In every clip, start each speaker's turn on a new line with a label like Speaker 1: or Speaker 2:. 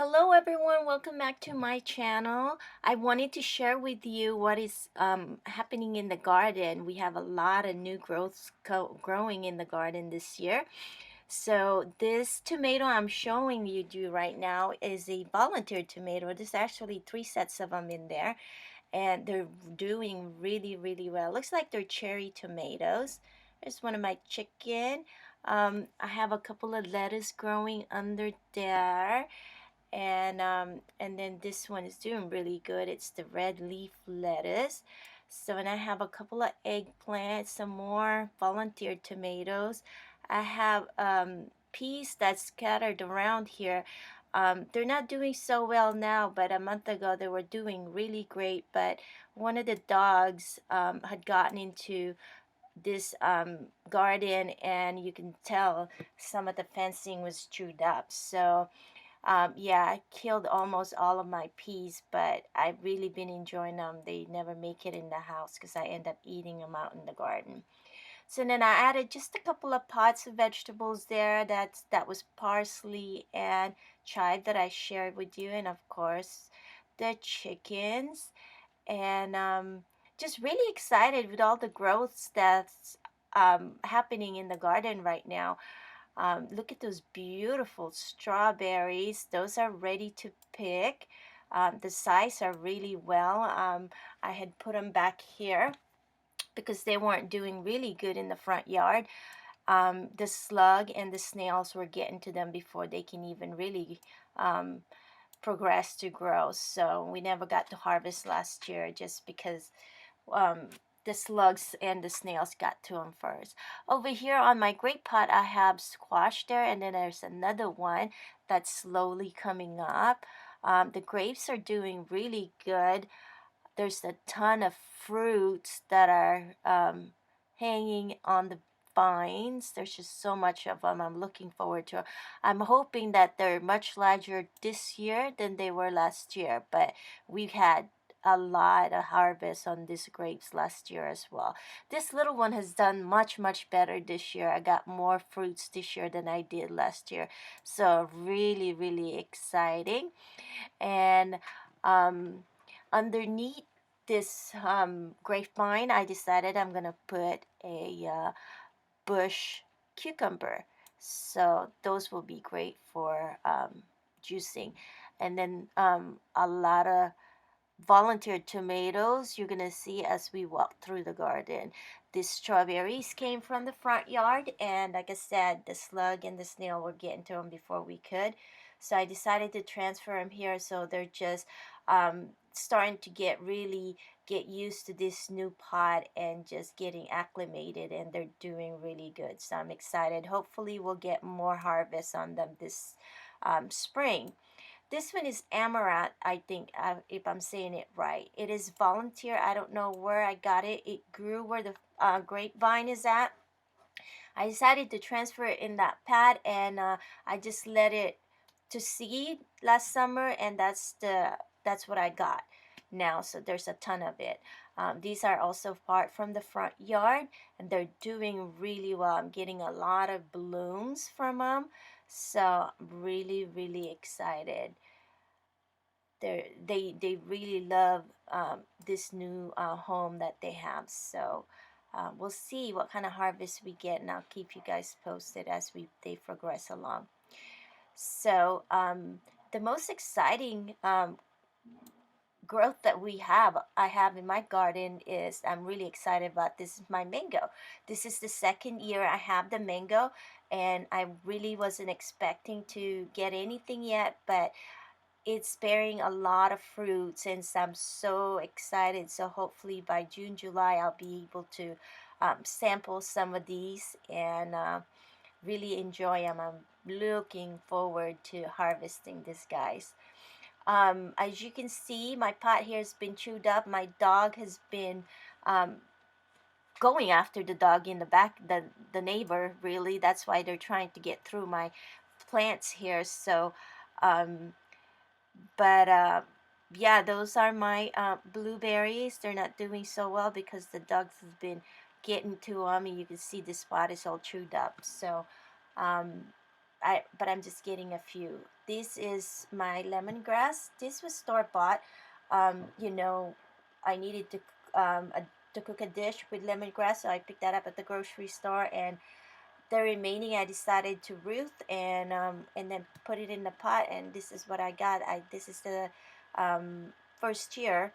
Speaker 1: Hello everyone, welcome back to my channel. I wanted to share with you what is happening in the garden. We have a lot of new growths growing in the garden this year. So this tomato I'm showing you right now is a volunteer tomato. There's actually 3 sets of them in there, and they're doing really well. Looks like they're cherry tomatoes. There's one of my chicken. I have a couple of lettuce growing under there, and then this one is doing really good. It's the red leaf lettuce. So, and I have a couple of eggplants, some more volunteer tomatoes. I have peas that's scattered around here. They're not doing so well now, but a month ago they were doing really great. But one of the dogs had gotten into this garden, and you can tell some of the fencing was chewed up. So yeah, I killed almost all of my peas, but I've really been enjoying them. They never make it in the house because I end up eating them out in the garden. So then I added just a couple of pots of vegetables there. That was parsley and chive that I shared with you, and of course the chickens. And just really excited with all the growths that's happening in the garden right now. Look at those beautiful strawberries. Those are ready to pick. The size are really well. I had put them back here because they weren't doing really good in the front yard. The slug and the snails were getting to them before they can even really progress to grow. So we never got to harvest last year just because um, the slugs and the snails got to them first. Over here on my grape pot, I have squash there, and then there's another one that's slowly coming up. The grapes are doing really good. There's a ton of fruits that are hanging on the vines. There's just so much of them. I'm looking forward to it. I'm hoping that they're much larger this year than they were last year, but we've had a lot of harvest on these grapes last year as well. This little one has done much better this year. I got more fruits this year than I did last year. So really exciting. And um underneath this grapevine, I decided I'm gonna put a bush cucumber. So those will be great for juicing. And then a lot of volunteer tomatoes you're gonna see as we walk through the garden. The strawberries came from the front yard, and like I said, the slug and the snail were getting to them before we could. So I decided to transfer them here, so they're just starting to get used to this new pot and just getting acclimated, and they're doing really good. So I'm excited. Hopefully we'll get more harvest on them this spring. This one is amaranth, I think, if I'm saying it right. It is volunteer. I don't know where I got it. It grew where the grapevine is at. I decided to transfer it in that pad, and I just let it to seed last summer, and that's what I got now. So there's a ton of it. These are also part from the front yard, and they're doing really well. I'm getting a lot of blooms from them, so I'm really excited. They really love this new home that they have. So we'll see what kind of harvest we get, and I'll keep you guys posted as they progress along. So the most exciting growth that I have in my garden is, I'm really excited about. This is my mango. This is the second year I have the mango, and I really wasn't expecting to get anything yet, but it's bearing a lot of fruits, and I'm so excited. So hopefully by June, July, I'll be able to sample some of these and really enjoy them. I'm looking forward to harvesting these guys. As you can see, my pot here has been chewed up. My dog has been um, going after the dog in the back, the neighbor, really. That's why they're trying to get through my plants here. So um, but yeah, those are my blueberries. They're not doing so well because the dogs have been getting to them, and you can see the spot is all chewed up. So um, but I'm just getting a few. this is my lemongrass. This was store-bought. You know, I needed to cook a dish with lemongrass, so I picked that up at the grocery store, and the remaining I decided to root and then put it in the pot, and this is what I got. This is the first year,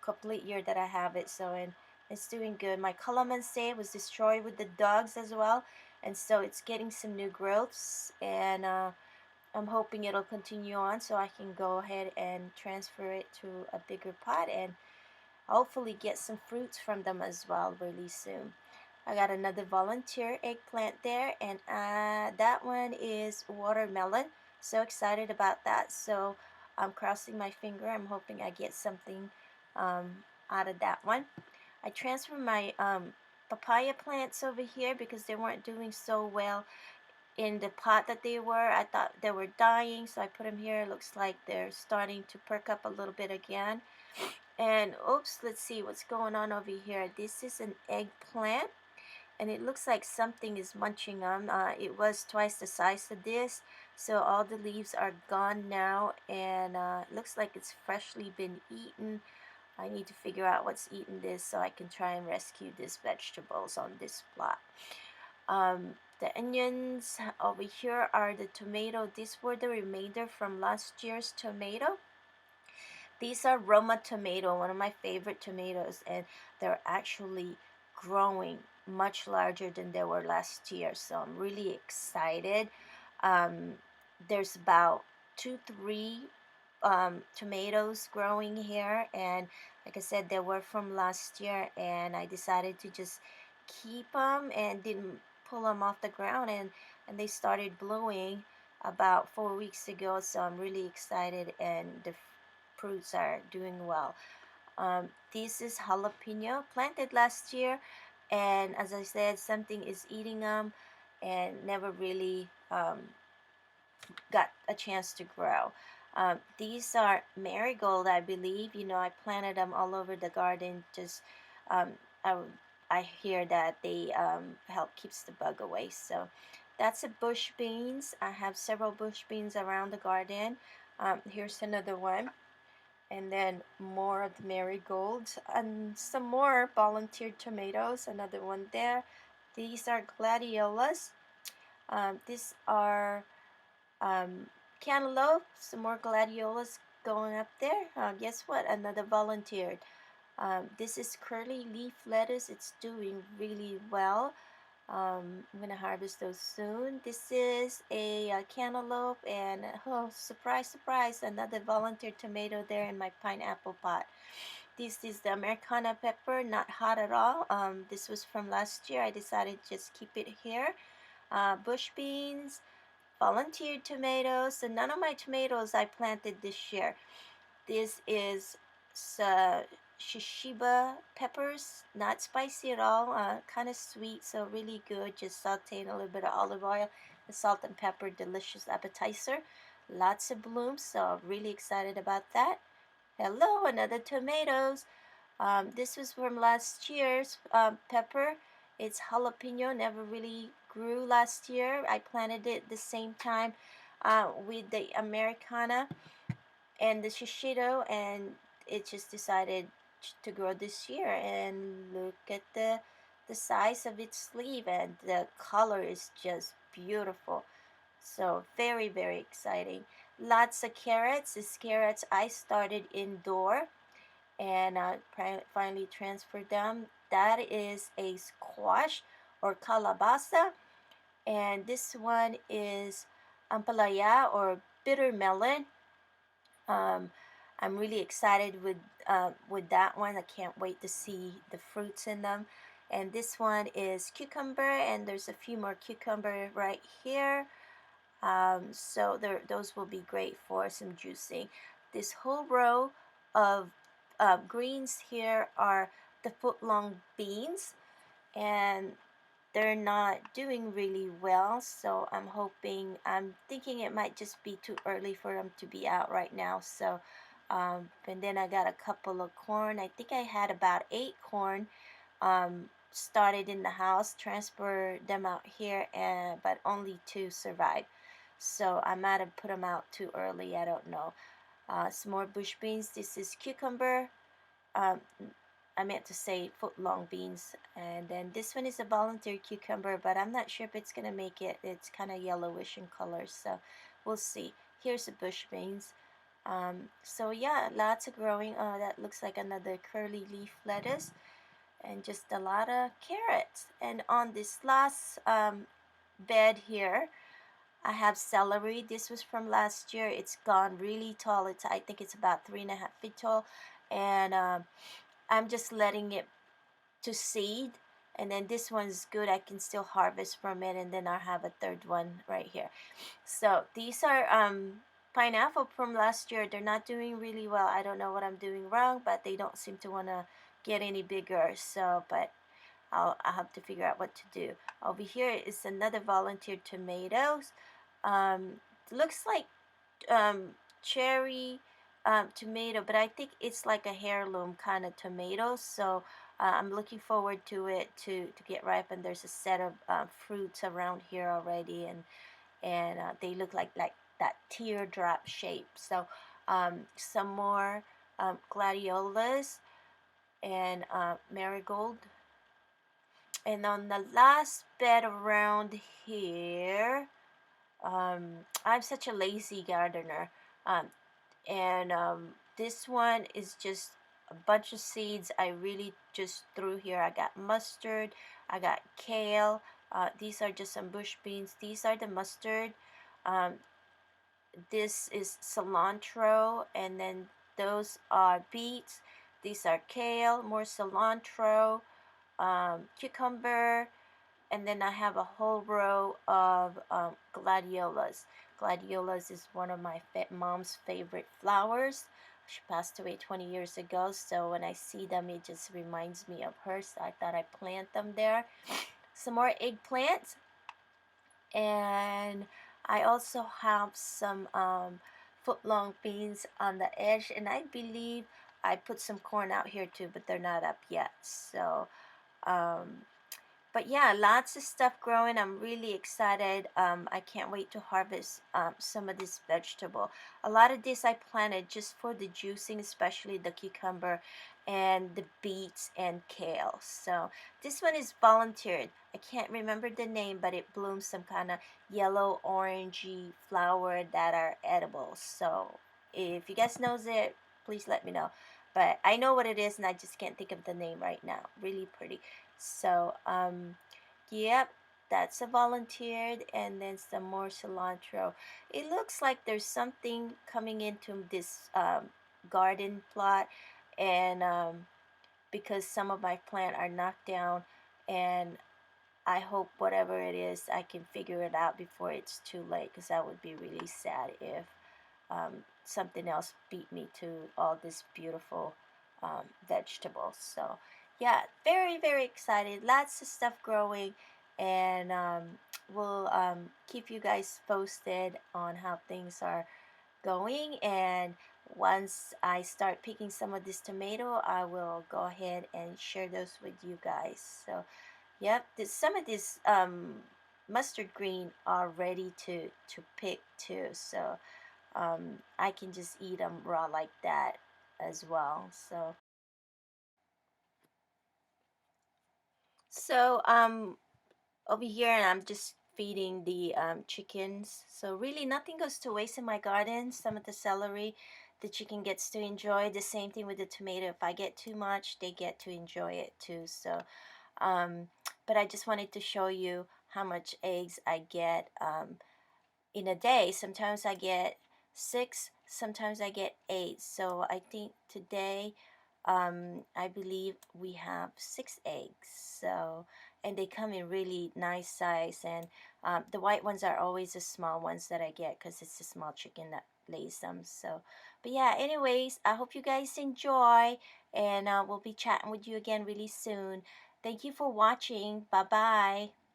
Speaker 1: complete year that I have it, so and it's doing good. My calamansi was destroyed with the dogs as well, and so it's getting some new growths, and I'm hoping it'll continue on so I can go ahead and transfer it to a bigger pot and hopefully get some fruits from them as well really soon. I got another volunteer eggplant there, and that one is watermelon. So excited about that. So I'm crossing my finger. I'm hoping I get something out of that one. I transferred my papaya plants over here because they weren't doing so well in the pot that they were. I thought they were dying, so I put them here. It looks like they're starting to perk up a little bit again. And oops, let's see what's going on over here. This is an eggplant, and it looks like something is munching on. It was twice the size of this, so all the leaves are gone now, and it looks like it's freshly been eaten. I need to figure out what's eating this so I can try and rescue these vegetables on this plot. The onions over here are the tomato. These were the remainder from last year's tomato. These are Roma tomato, one of my favorite tomatoes, and they're actually growing much larger than they were last year. So I'm really excited. Um, there's about 2, 3 tomatoes growing here, and like I said, they were from last year, and I decided to just keep them and didn't pull them off the ground, and they started blowing about 4 weeks ago. So I'm really excited, and the fruits are doing well. This is jalapeno planted last year, and as I said, something is eating them and never really got a chance to grow. These are marigold, I believe. You know, I planted them all over the garden. Just um, I, I hear that they help keeps the bug away. So that's a bush beans. I have several bush beans around the garden. Here's another one, and then more of the marigolds and some more volunteered tomatoes. Another one there. These are gladiolas. These are cantaloupe. Some more gladiolas going up there. Guess what? Another volunteered. This is curly leaf lettuce. It's doing really well. I'm gonna harvest those soon. This is a cantaloupe, and oh, surprise, surprise, another volunteer tomato there in my pineapple pot. This is the Americana pepper, not hot at all. This was from last year. I decided to just keep it here. Bush beans, volunteered tomatoes. So none of my tomatoes I planted this year. This is uh, shishiba peppers, not spicy at all, kind of sweet, so really good. Just sauteing a little bit of olive oil, the salt and pepper, delicious appetizer. Lots of blooms, so I'm really excited about that. Hello, another tomatoes. This was from last year's pepper. It's jalapeno, never really grew last year. I planted it the same time with the Americana and the shishito, and it just decided to grow this year. And look at the size of its leaf, and the color is just beautiful. So very, very exciting. Lots of carrots. These carrots I started indoor, and finally transferred them. That is a squash or calabaza, and this one is ampalaya or bitter melon. um, I'm really excited with that one. I can't wait to see the fruits in them. And this one is cucumber, and there's a few more cucumber right here. So those will be great for some juicing. This whole row of greens here are the foot-long beans, and they're not doing really well. So I'm thinking it might just be too early for them to be out right now. So, and then I got a couple of corn. I think I had about 8 corn started in the house, transfer them out here, and but only 2 survived. so I might have put them out too early. I don't know. Some more bush beans. This is cucumber. Um, I meant to say foot long beans. And then this one is a volunteer cucumber, but I'm not sure if it's gonna make it. It's kind of yellowish in color, so we'll see. Here's the bush beans. So yeah, lots of growing. That looks like another curly leaf lettuce, and just a lot of carrots. And on this last bed here, I have celery. This was from last year. It's gone really tall. I think it's about 3.5 feet tall, and I'm just letting it to seed. And then this one's good. I can still harvest from it, and then I'll have a third one right here. So these are pineapple from last year. They're not doing really well. I don't know what I'm doing wrong, but they don't seem to want to get any bigger. So, but I'll have to figure out what to do. Over here is another volunteer tomatoes. Looks like um, cherry tomato, but I think it's like a heirloom kind of tomato. So I'm looking forward to it to get ripe. And there's a set of fruits around here already, and they look like that teardrop shape. So some more gladiolas and marigold. And on the last bed around here, I'm such a lazy gardener. Um, and this one is just a bunch of seeds I really just threw here. I got mustard, I got kale. These are just some bush beans. These are the mustard. Um, this is cilantro, and then those are beets. These are kale, more cilantro, cucumber, and then I have a whole row of gladiolas. Gladiolas is one of my mom's favorite flowers. She passed away 20 years ago, so when I see them, it just reminds me of her. So I thought I'd plant them there. Some more eggplants, and I also have some foot-long beans on the edge, and I believe I put some corn out here too, but they're not up yet. So um, but yeah, lots of stuff growing. I'm really excited. I can't wait to harvest some of this vegetable. A lot of this I planted just for the juicing, especially the cucumber and the beets and kale. So this one is volunteered. I can't remember the name, but it blooms some kind of yellow orangey flower that are edible. So if you guys knows it, please let me know. But I know what it is, and I just can't think of the name right now. Really pretty. So, yep, that's a volunteered, and then some more cilantro. It looks like there's something coming into this garden plot, and because some of my plant are knocked down, and I hope whatever it is, I can figure it out before it's too late, because that would be really sad if something else beat me to all this beautiful vegetables. So yeah, very, very excited. Lots of stuff growing, and we'll keep you guys posted on how things are going. And once I start picking some of this tomato, I will go ahead and share those with you guys. So yep, some of this mustard green are ready to pick too. So I can just eat them raw like that as well. So over here, and I'm just feeding the chickens. So really nothing goes to waste in my garden. Some of the celery the chicken gets to enjoy. The same thing with the tomato. If I get too much, they get to enjoy it too. So um, but I just wanted to show you how much eggs I get in a day. Sometimes I get 6, sometimes I get 8. So I think today, I believe we have 6 eggs. So, and they come in really nice size. And the white ones are always the small ones that I get, because it's a small chicken that lays them. So, but yeah, anyways, I hope you guys enjoy, and we'll be chatting with you again really soon. Thank you for watching. Bye bye.